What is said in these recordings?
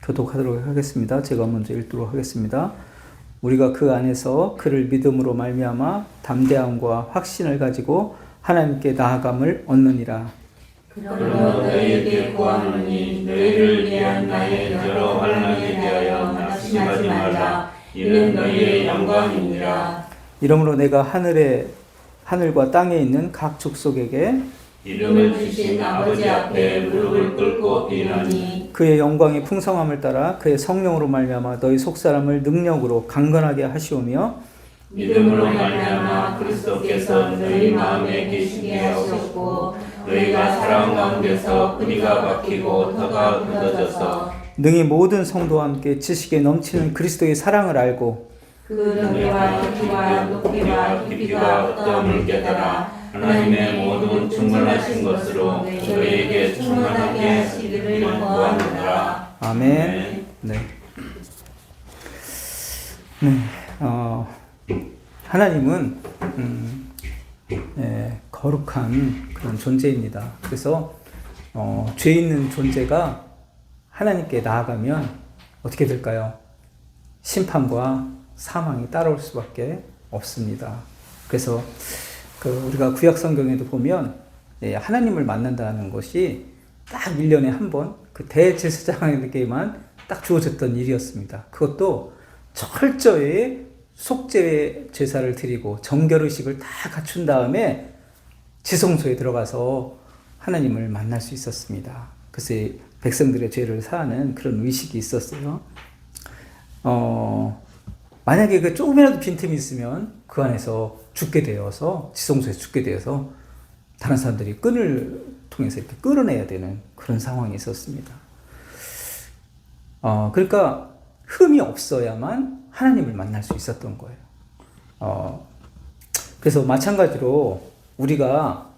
교독하도록 하겠습니다. 제가 먼저 읽도록 하겠습니다. 우리가 그 안에서 그를 믿음으로 말미암아 담대함과 확신을 가지고 하나님께 나아감을 얻느니라. 그러므로 너희에게 구하노니 너희를 위한 나의 여러 환난에 대하여 낙심하지 말라. 이는 너희의 영광이니라. 이러므로 내가 하늘과 땅에 있는 각 족속에게 이름을 주신 아버지 앞에 무릎을 꿇고 비노니 그의 영광의 풍성함을 따라 그의 성령으로 말미암아 너희 속사람을 능력으로 강건하게 하시오며 믿음으로 말미암아 그리스도께서 너희 마음에 계시게 하셨고 너희가 사랑 가운데서 뿌리가 박히고 터가 굳어져서 능히 모든 성도와 함께 지식에 넘치는 그리스도의 사랑을 알고 그 너희와 깊이와 높이와 깊이가 어떠함을 깨달아 하나님의 모든 충만하신 것으로 너희에게 충만하게 하시기를 구하노라. 아멘. 네. 하나님은 거룩한 그런 존재입니다. 그래서 죄 있는 존재가 하나님께 나아가면 어떻게 될까요? 심판과 사망이 따라올 수밖에 없습니다. 그래서 우리가 구약 성경에도 보면 하나님을 만난다는 것이 딱 1년에 한 번 그 대제사장에게만 딱 주어졌던 일이었습니다. 그것도 철저히 속죄 제사를 드리고 정결의식을 다 갖춘 다음에 지성소에 들어가서 하나님을 만날 수 있었습니다. 그래서 백성들의 죄를 사하는 그런 의식이 있었어요. 만약에 그 조금이라도 빈틈이 있으면 그 안에서 죽게 되어서 지성소에서 죽게 되어서 다른 사람들이 끈을 통해서 이렇게 끌어내야 되는 그런 상황이 있었습니다. 그러니까 흠이 없어야만 하나님을 만날 수 있었던 거예요. 그래서 마찬가지로 우리가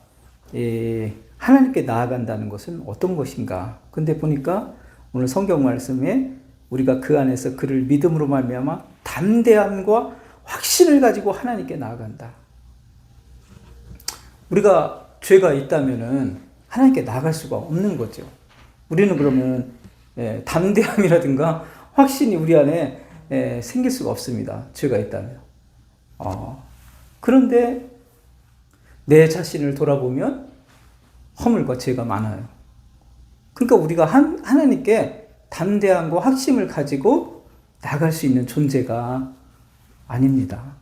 하나님께 나아간다는 것은 어떤 것인가? 근데 보니까 오늘 성경 말씀에 우리가 그 안에서 그를 믿음으로 말미암아 담대함과 확신을 가지고 하나님께 나아간다. 우리가 죄가 있다면은 하나님께 나아갈 수가 없는 거죠. 우리는 그러면 담대함이라든가 확신이 우리 안에 생길 수가 없습니다. 죄가 있다면. 그런데 내 자신을 돌아보면 허물과 죄가 많아요. 그러니까 우리가 하나님께 담대함과 확신을 가지고 나갈 수 있는 존재가 아닙니다.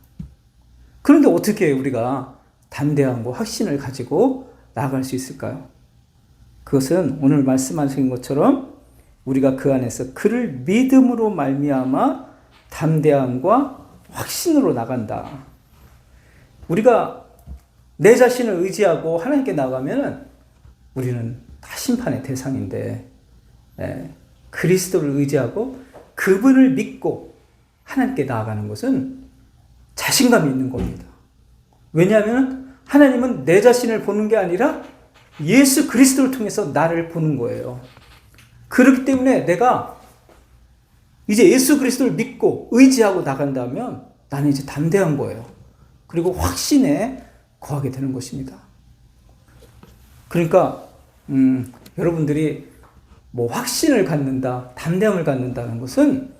그런데 어떻게 우리가 담대함과 확신을 가지고 나아갈 수 있을까요? 그것은 오늘 말씀하신 것처럼 우리가 그 안에서 그를 믿음으로 말미암아 담대함과 확신으로 나간다. 우리가 내 자신을 의지하고 하나님께 나가면은 우리는 다 심판의 대상인데 그리스도를 의지하고 그분을 믿고 하나님께 나아가는 것은 자신감이 있는 겁니다. 왜냐하면 하나님은 내 자신을 보는 게 아니라 예수 그리스도를 통해서 나를 보는 거예요. 그렇기 때문에 내가 이제 예수 그리스도를 믿고 의지하고 나간다면 나는 이제 담대한 거예요. 그리고 확신에 거하게 되는 것입니다. 그러니까 여러분들이 뭐 확신을 갖는다, 담대함을 갖는다는 것은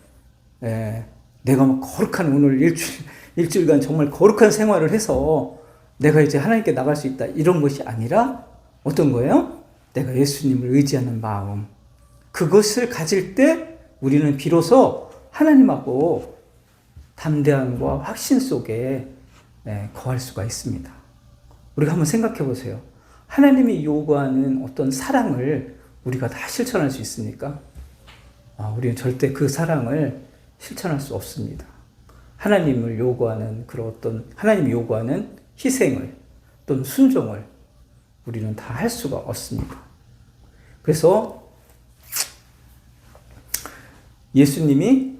내가 뭐 거룩한 오늘 일주일간 정말 거룩한 생활을 해서 내가 이제 하나님께 나갈 수 있다 이런 것이 아니라 어떤 거예요? 내가 예수님을 의지하는 마음, 그것을 가질 때 우리는 비로소 하나님하고 담대함과 확신 속에 거할 수가 있습니다. 우리가 한번 생각해 보세요. 하나님이 요구하는 어떤 사랑을 우리가 다 실천할 수 있습니까? 우리는 절대 그 사랑을 실천할 수 없습니다. 하나님을 요구하는 그런 어떤 하나님이 요구하는 희생을 또는 순종을 우리는 다 할 수가 없습니다. 그래서 예수님이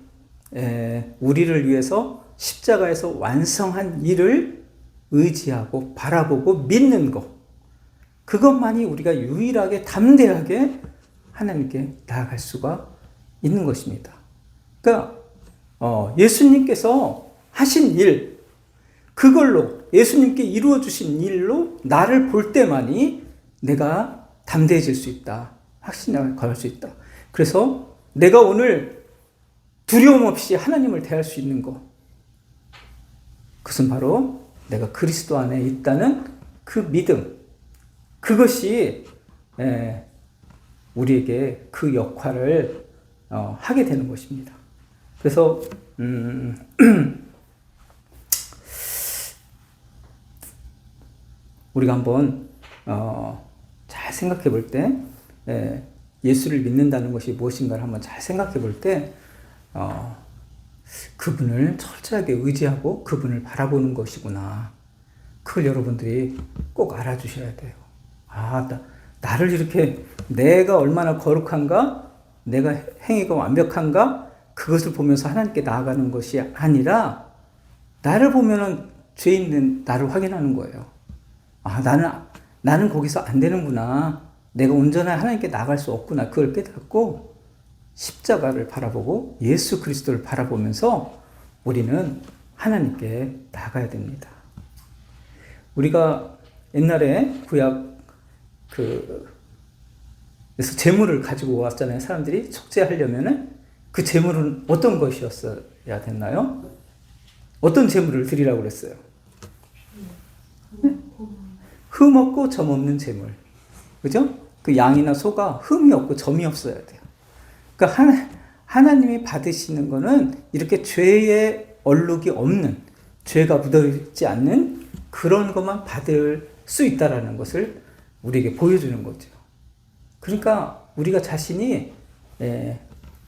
우리를 위해서 십자가에서 완성한 일을 의지하고 바라보고 믿는 것, 그것만이 우리가 유일하게 담대하게 하나님께 나아갈 수가 있는 것입니다. 그러니까 예수님께서 하신 일, 그걸로 예수님께 이루어 주신 일로 나를 볼 때만이 내가 담대해질 수 있다. 확신을 가질 수 있다. 그래서 내가 오늘 두려움 없이 하나님을 대할 수 있는 것, 그것은 바로 내가 그리스도 안에 있다는 그 믿음, 그것이 우리에게 그 역할을 하게 되는 것입니다. 그래서 우리가 한번 잘 생각해 볼 때 예수를 믿는다는 것이 무엇인가를 한번 잘 생각해 볼 때 그분을 철저하게 의지하고 그분을 바라보는 것이구나. 그걸 여러분들이 꼭 알아주셔야 돼요. 나를 이렇게 내가 얼마나 거룩한가, 내가 행위가 완벽한가, 그것을 보면서 하나님께 나아가는 것이 아니라 나를 보면은 죄 있는 나를 확인하는 거예요. 나는 거기서 안 되는구나. 내가 온전한 하나님께 나아갈 수 없구나. 그걸 깨닫고 십자가를 바라보고 예수 그리스도를 바라보면서 우리는 하나님께 나아가야 됩니다. 우리가 옛날에 구약 그래서 재물을 가지고 왔잖아요. 사람들이 속죄하려면은 그 재물은 어떤 것이었어야 됐나요? 어떤 재물을 드리라고 그랬어요? 흠 없고 점 없는 재물. 그죠? 그 양이나 소가 흠이 없고 점이 없어야 돼요. 그러니까 하나님이 받으시는 거는 이렇게 죄의 얼룩이 없는, 죄가 묻어있지 않는 그런 것만 받을 수 있다라는 것을 우리에게 보여주는 거죠. 그러니까 우리가 자신이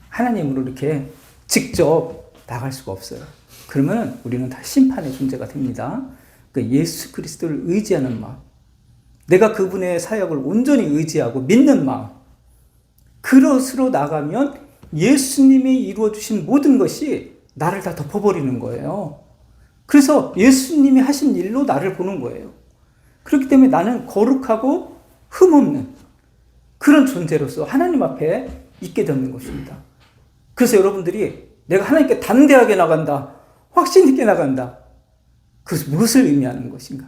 하나님으로 이렇게 직접 나갈 수가 없어요. 그러면 우리는 다 심판의 존재가 됩니다. 그러니까 예수 그리스도를 의지하는 마음, 내가 그분의 사역을 온전히 의지하고 믿는 마음, 그것으로 나가면 예수님이 이루어주신 모든 것이 나를 다 덮어버리는 거예요. 그래서 예수님이 하신 일로 나를 보는 거예요. 그렇기 때문에 나는 거룩하고 흠없는 그런 존재로서 하나님 앞에 있게 되는 것입니다. 그래서 여러분들이 내가 하나님께 담대하게 나간다, 확신 있게 나간다, 그것은 무엇을 의미하는 것인가?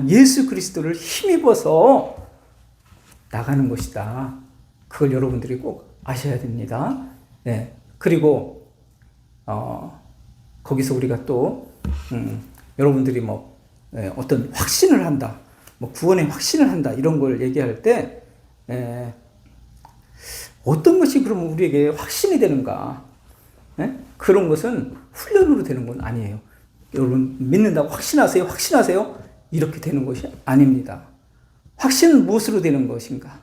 예수 그리스도를 힘입어서 나가는 것이다. 그걸 여러분들이 꼭 아셔야 됩니다. 네. 그리고 거기서 우리가 또 여러분들이 어떤 확신을 한다, 구원의 확신을 한다, 이런 걸 얘기할 때 어떤 것이 그러면 우리에게 확신이 되는가? 그런 것은 훈련으로 되는 건 아니에요. 여러분 믿는다고 확신하세요, 확신하세요, 이렇게 되는 것이 아닙니다. 확신은 무엇으로 되는 것인가?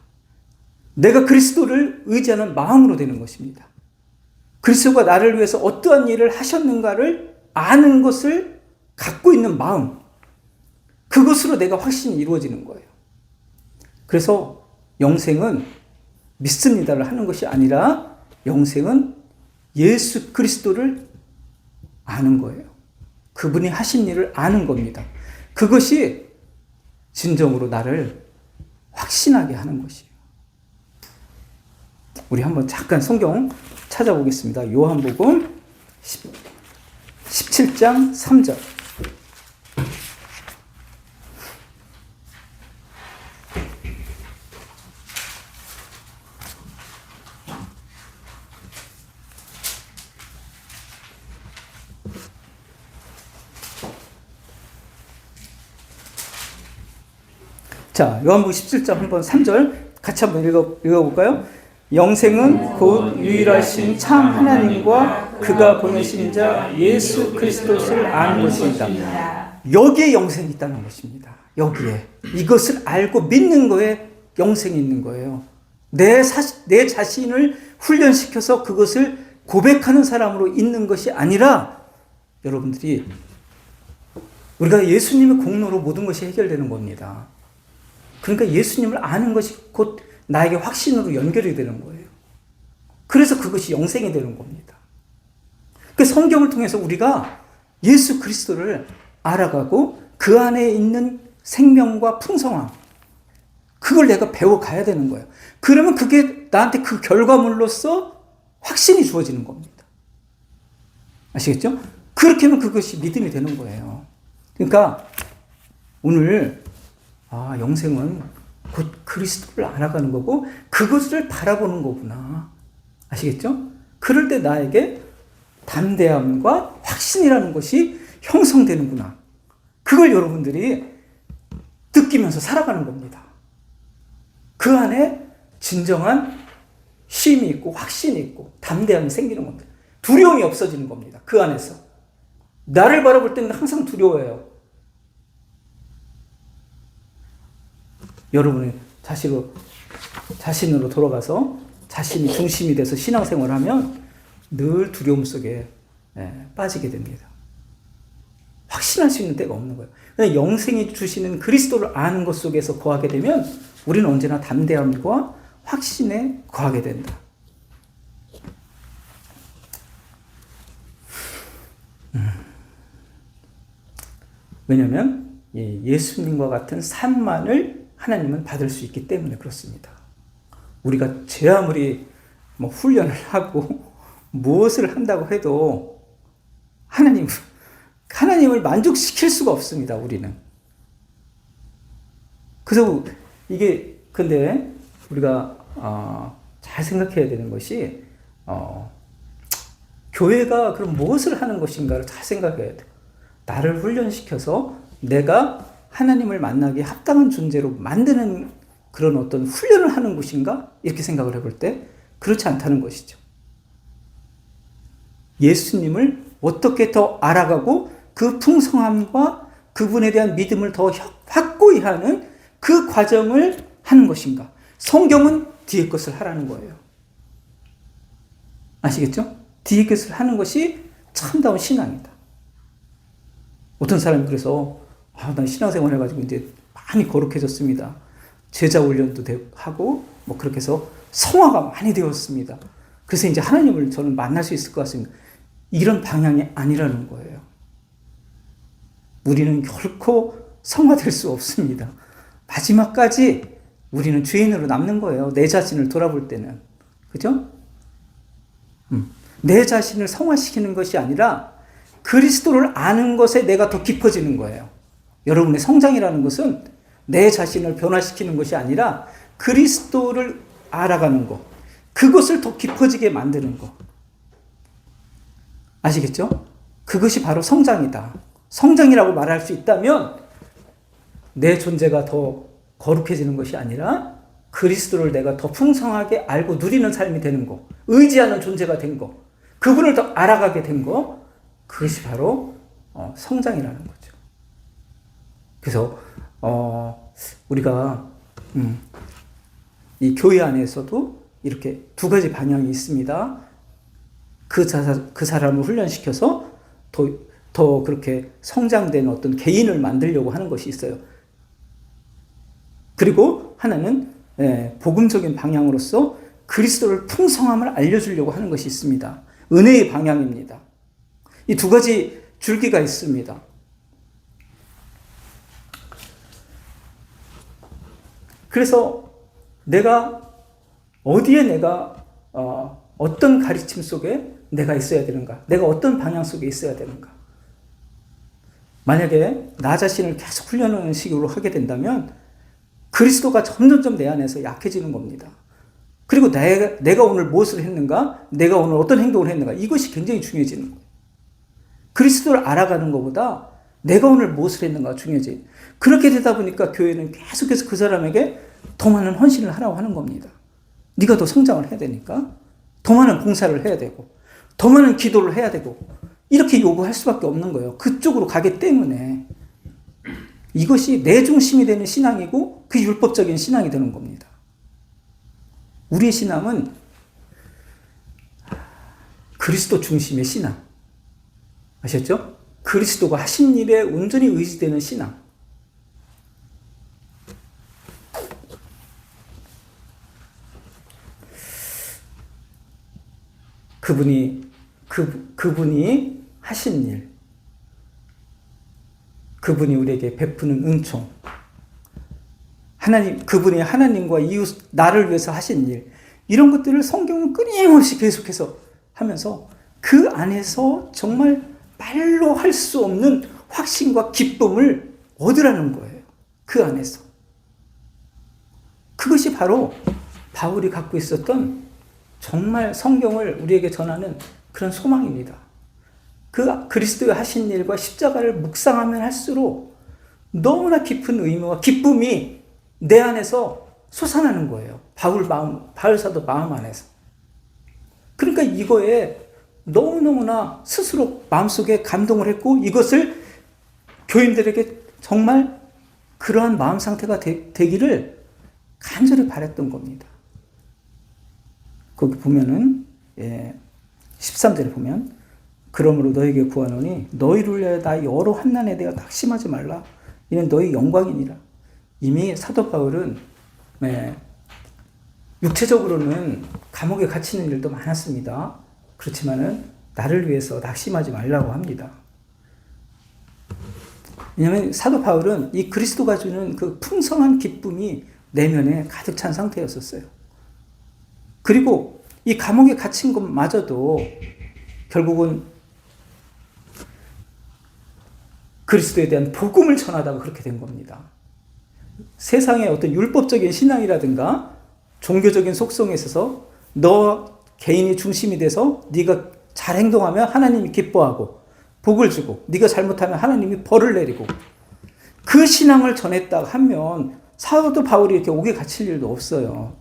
내가 그리스도를 의지하는 마음으로 되는 것입니다. 그리스도가 나를 위해서 어떠한 일을 하셨는가를 아는 것을 갖고 있는 마음, 그것으로 내가 확신이 이루어지는 거예요. 그래서 영생은 믿습니다를 하는 것이 아니라 영생은 예수 그리스도를 아는 거예요. 그분이 하신 일을 아는 겁니다. 그것이 진정으로 나를 확신하게 하는 것이에요. 우리 한번 잠깐 성경 찾아보겠습니다. 요한복음 17장 3절. 자, 요한복음 17장 한번 3절 같이 한번 읽어볼까요? 영생은 곧 유일하신 참 하나님과 그가 보내신 자 예수 그리스도를 아는 것입니다. 여기에 영생이 있다는 것입니다. 여기에. 이것을 알고 믿는 거에 영생이 있는 거예요. 내 자신을 훈련시켜서 그것을 고백하는 사람으로 있는 것이 아니라 여러분들이 우리가 예수님의 공로로 모든 것이 해결되는 겁니다. 그러니까 예수님을 아는 것이 곧 나에게 확신으로 연결이 되는 거예요. 그래서 그것이 영생이 되는 겁니다. 그 성경을 통해서 우리가 예수 그리스도를 알아가고 그 안에 있는 생명과 풍성함, 그걸 내가 배워가야 되는 거예요. 그러면 그게 나한테 그 결과물로서 확신이 주어지는 겁니다. 아시겠죠? 그렇게 하면 그것이 믿음이 되는 거예요. 그러니까 오늘 영생은 곧 그리스도를 알아가는 거고 그것을 바라보는 거구나. 아시겠죠? 그럴 때 나에게 담대함과 확신이라는 것이 형성되는구나. 그걸 여러분들이 느끼면서 살아가는 겁니다. 그 안에 진정한 쉼이 있고 확신이 있고 담대함이 생기는 겁니다. 두려움이 없어지는 겁니다. 그 안에서. 나를 바라볼 때는 항상 두려워해요. 여러분이 자신으로 돌아가서 자신이 중심이 돼서 신앙생활을 하면 늘 두려움 속에 빠지게 됩니다. 확신할 수 있는 때가 없는 거예요. 그냥 영생이 주시는 그리스도를 아는 것 속에서 거하게 되면 우리는 언제나 담대함과 확신에 거하게 된다. 왜냐하면 예수님과 같은 삶만을 하나님은 받을 수 있기 때문에 그렇습니다. 우리가 제 아무리 훈련을 하고 무엇을 한다고 해도 하나님을 만족시킬 수가 없습니다. 우리는. 그래서 이게 근데 우리가 잘 생각해야 되는 것이 교회가 그럼 무엇을 하는 것인가를 잘 생각해야 돼요. 나를 훈련시켜서 내가 하나님을 만나기에 합당한 존재로 만드는 그런 어떤 훈련을 하는 곳인가? 이렇게 생각을 해볼 때 그렇지 않다는 것이죠. 예수님을 어떻게 더 알아가고 그 풍성함과 그분에 대한 믿음을 더 확고히 하는 그 과정을 하는 것인가? 성경은 뒤에 것을 하라는 거예요. 아시겠죠? 뒤에 것을 하는 것이 참다운 신앙이다. 어떤 사람이 그래서 난 신앙생활 해가지고 이제 많이 거룩해졌습니다. 제자 훈련도 하고 그렇게 해서 성화가 많이 되었습니다. 그래서 이제 하나님을 저는 만날 수 있을 것 같습니다. 이런 방향이 아니라는 거예요. 우리는 결코 성화될 수 없습니다. 마지막까지 우리는 죄인으로 남는 거예요. 내 자신을 돌아볼 때는. 그죠? 내 자신을 성화시키는 것이 아니라 그리스도를 아는 것에 내가 더 깊어지는 거예요. 여러분의 성장이라는 것은 내 자신을 변화시키는 것이 아니라 그리스도를 알아가는 것. 그것을 더 깊어지게 만드는 것. 아시겠죠? 그것이 바로 성장이다. 성장이라고 말할 수 있다면 내 존재가 더 거룩해지는 것이 아니라 그리스도를 내가 더 풍성하게 알고 누리는 삶이 되는 것. 의지하는 존재가 된 것. 그분을 더 알아가게 된 것. 그것이 바로 성장이라는 거죠. 그래서 우리가 이 교회 안에서도 이렇게 두 가지 방향이 있습니다. 그 사람을 훈련시켜서 더 그렇게 성장된 어떤 개인을 만들려고 하는 것이 있어요. 그리고 하나는 복음적인 방향으로서 그리스도를 풍성함을 알려주려고 하는 것이 있습니다. 은혜의 방향입니다. 이 두 가지 줄기가 있습니다. 그래서 어디에 어떤 가르침 속에 내가 있어야 되는가? 내가 어떤 방향 속에 있어야 되는가? 만약에 나 자신을 계속 훈련하는 식으로 하게 된다면 그리스도가 점점점 내 안에서 약해지는 겁니다. 그리고 내가 오늘 무엇을 했는가? 내가 오늘 어떤 행동을 했는가? 이것이 굉장히 중요해지는 거예요. 그리스도를 알아가는 것보다 내가 오늘 무엇을 했는가 중요해지. 그렇게 되다 보니까 교회는 계속해서 그 사람에게 더 많은 헌신을 하라고 하는 겁니다. 네가 더 성장을 해야 되니까 더 많은 봉사를 해야 되고 더 많은 기도를 해야 되고 이렇게 요구할 수밖에 없는 거예요. 그쪽으로 가기 때문에. 이것이 내 중심이 되는 신앙이고 그 율법적인 신앙이 되는 겁니다. 우리의 신앙은 그리스도 중심의 신앙. 아셨죠? 그리스도가 하신 일에 온전히 의지되는 신앙. 그분이 하신 일, 그분이 우리에게 베푸는 은총, 그분이 하나님과 이웃, 나를 위해서 하신 일, 이런 것들을 성경은 끊임없이 계속해서 하면서 그 안에서 정말 말로 할 수 없는 확신과 기쁨을 얻으라는 거예요. 그 안에서. 그것이 바로 바울이 갖고 있었던 정말 성경을 우리에게 전하는 그런 소망입니다. 그 그리스도의 하신 일과 십자가를 묵상하면 할수록 너무나 깊은 의미와 기쁨이 내 안에서 솟아나는 거예요. 바울 사도 마음 안에서. 그러니까 이거에 너무너무나 스스로 마음속에 감동을 했고 이것을 교인들에게 정말 그러한 마음 상태가 되기를 간절히 바랬던 겁니다. 거기 보면은 13절에 보면 그러므로 너에게 구하노니 너희를 위하여 나 여러 환난에 대하여 낙심하지 말라. 이는 너희 영광이니라. 이미 사도 바울은 육체적으로는 감옥에 갇히는 일도 많았습니다. 그렇지만은 나를 위해서 낙심하지 말라고 합니다. 왜냐하면 사도 바울은 이 그리스도가 주는 그 풍성한 기쁨이 내면에 가득 찬 상태였었어요. 그리고 이 감옥에 갇힌 것마저도 결국은 그리스도에 대한 복음을 전하다가 그렇게 된 겁니다. 세상의 어떤 율법적인 신앙이라든가 종교적인 속성에 있어서 너 개인이 중심이 돼서 네가 잘 행동하면 하나님이 기뻐하고 복을 주고 네가 잘못하면 하나님이 벌을 내리고 그 신앙을 전했다 하면 사도 바울이 이렇게 옥에 갇힐 일도 없어요.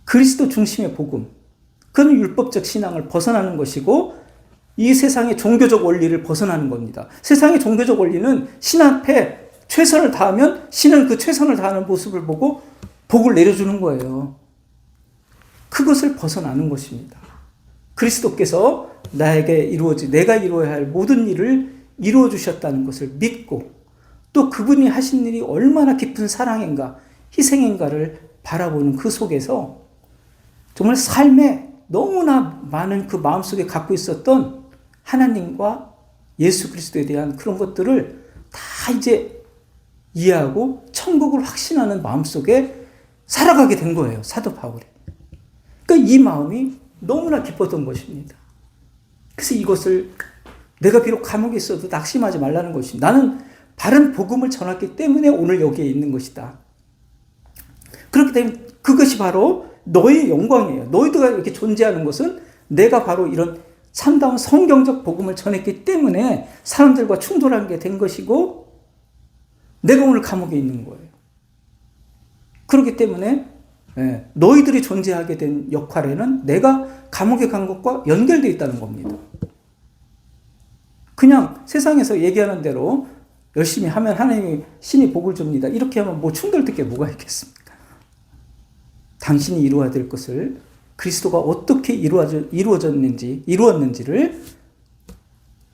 그리스도 중심의 복음, 그건 율법적 신앙을 벗어나는 것이고 이 세상의 종교적 원리를 벗어나는 겁니다. 세상의 종교적 원리는 신 앞에 최선을 다하면 신은 그 최선을 다하는 모습을 보고 복을 내려주는 거예요. 그것을 벗어나는 것입니다. 그리스도께서 나에게 내가 이루어야 할 모든 일을 이루어 주셨다는 것을 믿고 또 그분이 하신 일이 얼마나 깊은 사랑인가 희생인가를 바라보는 그 속에서 정말 삶에 너무나 많은 그 마음속에 갖고 있었던 하나님과 예수 그리스도에 대한 그런 것들을 다 이제 이해하고 천국을 확신하는 마음속에 살아가게 된 거예요. 사도 바울이. 그러니까 이 마음이 너무나 기뻤던 것입니다. 그래서 이것을 내가 비록 감옥에 있어도 낙심하지 말라는 것입니다. 나는 바른 복음을 전했기 때문에 오늘 여기에 있는 것이다. 그렇기 때문에 그것이 바로 너의 영광이에요. 너희들가 이렇게 존재하는 것은 내가 바로 이런 참다운 성경적 복음을 전했기 때문에 사람들과 충돌하게 된 것이고 내가 오늘 감옥에 있는 거예요. 그렇기 때문에 너희들이 존재하게 된 역할에는 내가 감옥에 간 것과 연결되어 있다는 겁니다. 그냥 세상에서 얘기하는 대로 열심히 하면 하나님이 신이 복을 줍니다. 이렇게 하면 뭐 충돌될 게 뭐가 있겠습니까? 당신이 이루어야 될 것을 그리스도가 어떻게 이루었는지를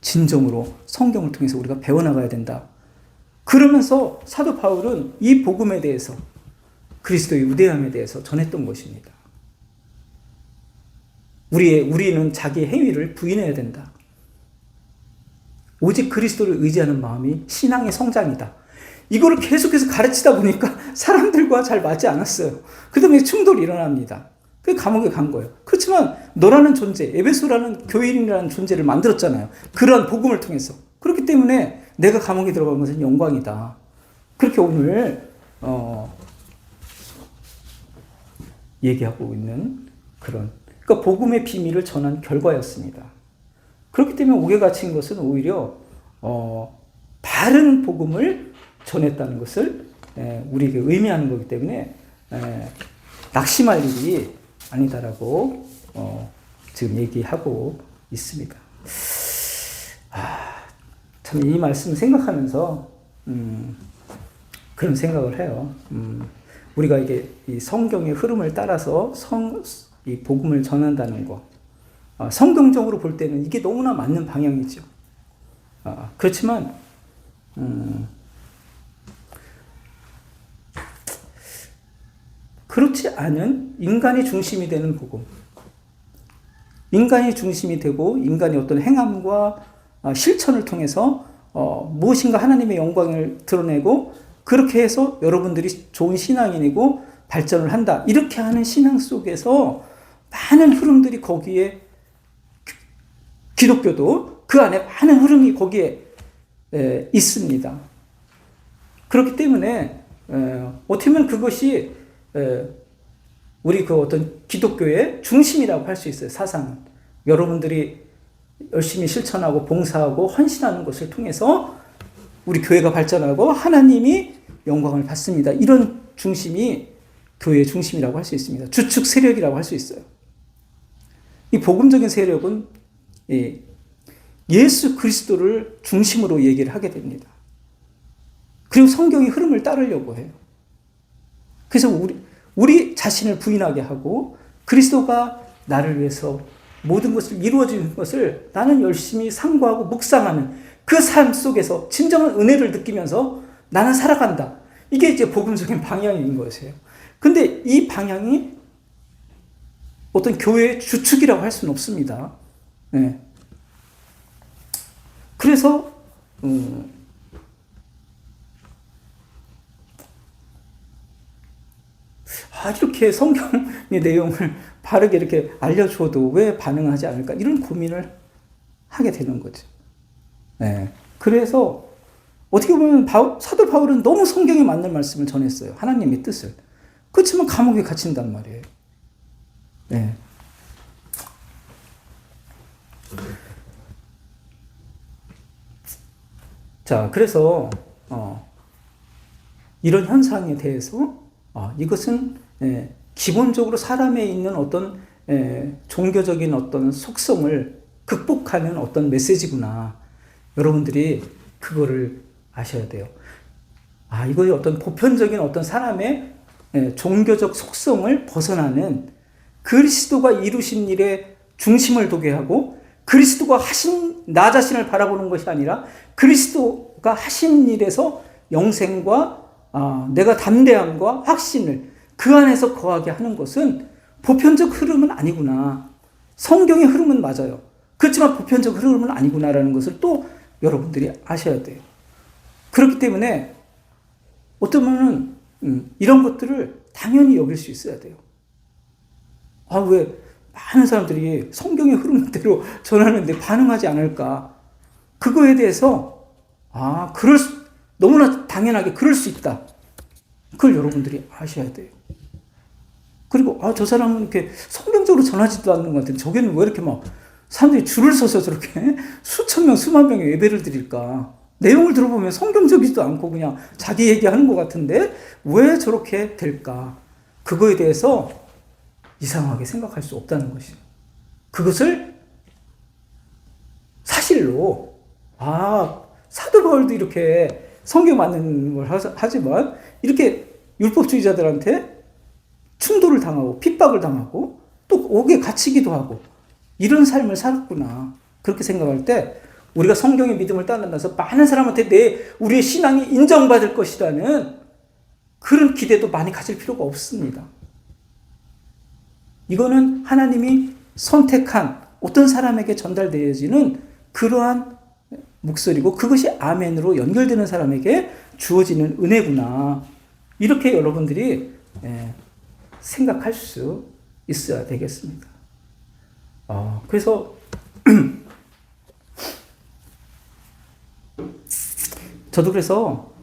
진정으로 성경을 통해서 우리가 배워나가야 된다. 그러면서 사도 바울은 이 복음에 대해서 그리스도의 위대함에 대해서 전했던 것입니다. 우리는 자기 행위를 부인해야 된다. 오직 그리스도를 의지하는 마음이 신앙의 성장이다. 이거를 계속해서 가르치다 보니까 사람들과 잘 맞지 않았어요. 그 다음에 충돌이 일어납니다. 그 감옥에 간 거예요. 그렇지만 너라는 존재, 에베소라는 교인이라는 존재를 만들었잖아요. 그런 복음을 통해서. 그렇기 때문에 내가 감옥에 들어간 것은 영광이다. 그렇게 오늘 얘기하고 있는 그러니까 복음의 비밀을 전한 결과였습니다. 그렇기 때문에 옥에 갇힌 것은 오히려 바른 복음을 전했다는 것을 우리에게 의미하는 거기 때문에 낙심할 일이 아니다라고 지금 얘기하고 있습니다. 참 이 말씀 생각하면서 그런 생각을 해요. 우리가 이게 이 성경의 흐름을 따라서 이 복음을 전한다는 거, 성경적으로 볼 때는 이게 너무나 맞는 방향이죠. 그렇지만 그렇지 않은 인간이 중심이 되는 복음, 인간이 중심이 되고 인간의 어떤 행함과 실천을 통해서 무엇인가 하나님의 영광을 드러내고 그렇게 해서 여러분들이 좋은 신앙인이고 발전을 한다. 이렇게 하는 신앙 속에서 많은 흐름들이 거기에 기독교도 그 안에 많은 흐름이 거기에 있습니다. 그렇기 때문에 어떻게 보면 그것이 우리 그 어떤 기독교의 중심이라고 할 수 있어요. 사상은. 여러분들이 열심히 실천하고 봉사하고 헌신하는 것을 통해서 우리 교회가 발전하고 하나님이 영광을 받습니다. 이런 중심이 교회의 중심이라고 할 수 있습니다. 주축 세력이라고 할 수 있어요. 이 복음적인 세력은 예수 그리스도를 중심으로 얘기를 하게 됩니다. 그리고 성경의 흐름을 따르려고 해요. 그래서 우리 자신을 부인하게 하고 그리스도가 나를 위해서 모든 것을 이루어지는 것을 나는 열심히 상고하고 묵상하는 그 삶 속에서 진정한 은혜를 느끼면서 나는 살아간다. 이게 이제 복음적인 방향인 것이에요. 근데 이 방향이 어떤 교회의 주축이라고 할 수는 없습니다. 네. 그래서 이렇게 성경의 내용을 바르게 이렇게 알려줘도 왜 반응하지 않을까 이런 고민을 하게 되는 거죠. 네. 그래서 어떻게 보면 사도 바울은 너무 성경에 맞는 말씀을 전했어요. 하나님의 뜻을. 그렇지만 감옥에 갇힌단 말이에요. 네. 자, 그래서 이런 현상에 대해서 이것은 기본적으로 사람에 있는 어떤 종교적인 어떤 속성을 극복하는 어떤 메시지구나. 여러분들이 그거를 아셔야 돼요. 이거의 어떤 보편적인 어떤 사람의 종교적 속성을 벗어나는 그리스도가 이루신 일에 중심을 두게 하고 그리스도가 하신 나 자신을 바라보는 것이 아니라 그리스도가 하신 일에서 영생과 내가 담대함과 확신을 그 안에서 거하게 하는 것은 보편적 흐름은 아니구나. 성경의 흐름은 맞아요. 그렇지만 보편적 흐름은 아니구나라는 것을 또 여러분들이 아셔야 돼요. 그렇기 때문에 어쩌면은 이런 것들을 당연히 여길 수 있어야 돼요. 왜 많은 사람들이 성경의 흐름대로 전하는데 반응하지 않을까? 그거에 대해서 너무나 당연하게 그럴 수 있다. 그걸 여러분들이 아셔야 돼요. 그리고 저 사람은 이렇게 성경적으로 전하지도 않는 것 같은데 저기는 왜 이렇게 막 사람들이 줄을 서서 저렇게 수천 명, 수만 명의 예배를 드릴까? 내용을 들어보면 성경적이지도 않고 그냥 자기 얘기하는 것 같은데 왜 저렇게 될까? 그거에 대해서 이상하게 생각할 수 없다는 것이에요. 그것을 사실로 사도 바울도 이렇게 성경 맞는 걸 하지만 이렇게 율법주의자들한테 충돌을 당하고 핍박을 당하고 또 옥에 갇히기도 하고 이런 삶을 살았구나. 그렇게 생각할 때 우리가 성경의 믿음을 따라서 많은 사람한테 우리의 신앙이 인정받을 것이라는 그런 기대도 많이 가질 필요가 없습니다. 이거는 하나님이 선택한 어떤 사람에게 전달되어지는 그러한 목소리고 그것이 아멘으로 연결되는 사람에게 주어지는 은혜구나. 이렇게 여러분들이 생각할 수 있어야 되겠습니다. 그래서 저도 그래서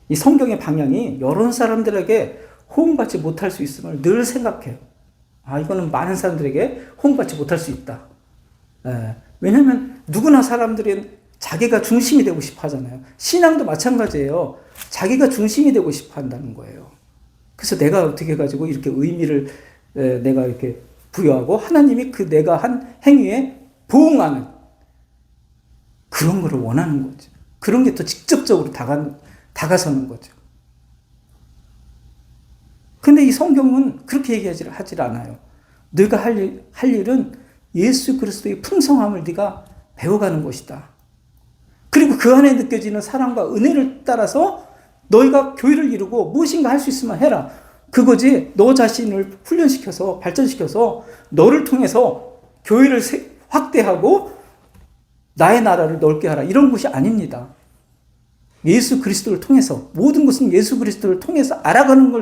이 성경의 방향이 여러 사람들에게 호응받지 못할 수 있음을 늘 생각해요. 이거는 많은 사람들에게 호응받지 못할 수 있다. 왜냐하면 누구나 사람들은 자기가 중심이 되고 싶어 하잖아요. 신앙도 마찬가지예요. 자기가 중심이 되고 싶어 한다는 거예요. 그래서 내가 어떻게 해가지고 이렇게 의미를 내가 이렇게 부여하고 하나님이 그 내가 한 행위에 부응하는 그런 거를 원하는 거죠. 그런 게 더 직접적으로 다가서는 거죠. 근데 이 성경은 그렇게 얘기하지 않아요. 네가 할 일은 예수 그리스도의 풍성함을 네가 배워가는 것이다. 그리고 그 안에 느껴지는 사랑과 은혜를 따라서 너희가 교회를 이루고 무엇인가 할 수 있으면 해라. 그거지 너 자신을 훈련시켜서 발전시켜서 너를 통해서 교회를 확대하고 나의 나라를 넓게 하라. 이런 것이 아닙니다. 예수 그리스도를 통해서 모든 것은 예수 그리스도를 통해서 알아가는 걸